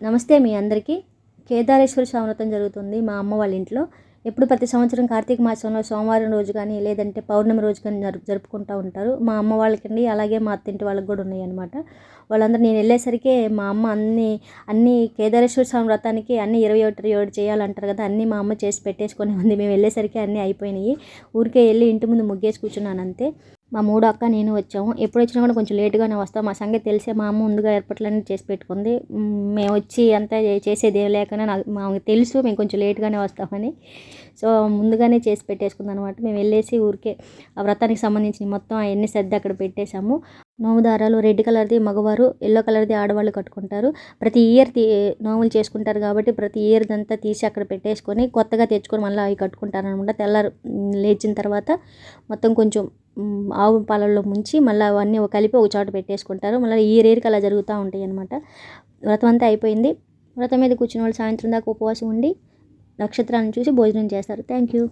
నమస్తే మీ అందరికీ. కేదారేశ్వర స్వామి వ్రతం జరుగుతుంది మా అమ్మ వాళ్ళ ఇంట్లో. ఎప్పుడు ప్రతి సంవత్సరం కార్తీక మాసంలో సోమవారం రోజు కానీ లేదంటే పౌర్ణమి రోజు కానీ జరుపుకుంటూ ఉంటారు. మా అమ్మ వాళ్ళకండి, అలాగే మా అత్తింటి వాళ్ళకి కూడా ఉన్నాయన్నమాట. వాళ్ళందరూ నేను వెళ్ళేసరికి మా అమ్మ అన్ని కేదారేశ్వర స్వామి వ్రతానికి అన్ని 21 చేయాలంటారు కదా, అన్నీ మా అమ్మ చేసి పెట్టేసుకొని ఉంది. మేము వెళ్ళేసరికి అన్నీ అయిపోయినాయి. ఊరికే వెళ్ళి ఇంటి ముందు ముగ్గేసి కూర్చున్నాను అంతే. మా మూడో అక్క నేను వచ్చాము. ఎప్పుడు వచ్చినా కూడా కొంచెం లేటుగానే వస్తాం. మా సంగతి తెలిసే మా అమ్మ ముందుగా ఏర్పాట్లన్నీ చేసి పెట్టుకుంది. మేము వచ్చి అంతా చేసేది ఏం లేకనే మాకు తెలుసు మేము కొంచెం లేటుగానే వస్తామని. సో ముందుగానే చేసి పెట్టేసుకుంది అనమాట. మేము వెళ్ళేసి ఊరికే ఆ వ్రతానికి సంబంధించిన మొత్తం అవన్నీ సర్ది అక్కడ పెట్టేశాము. నోము దారాలు రెడ్ కలర్ది మగవారు, ఎల్లో కలర్ది ఆడవాళ్ళు కట్టుకుంటారు. ప్రతి ఇయర్ నోములు చేసుకుంటారు కాబట్టి ప్రతి ఇయర్ దంతా తీసి అక్కడ పెట్టేసుకొని కొత్తగా తెచ్చుకొని మళ్ళీ అవి కట్టుకుంటారు అనమాట. తెల్లారు లేచిన తర్వాత మొత్తం కొంచెం ఆవు పాలల్లో ముంచి మళ్ళీ అవన్నీ కలిపి ఒక చోట పెట్టేసుకుంటారు. మళ్ళీ ఈ రేరుకి అలా జరుగుతూ ఉంటాయి అన్నమాట. వ్రతం అంతా అయిపోయింది. వ్రతం మీద కూర్చున్న వాళ్ళు సాయంత్రం దాకా ఉపవాసం ఉండి నక్షత్రాలను చూసి భోజనం చేస్తారు. Thank you.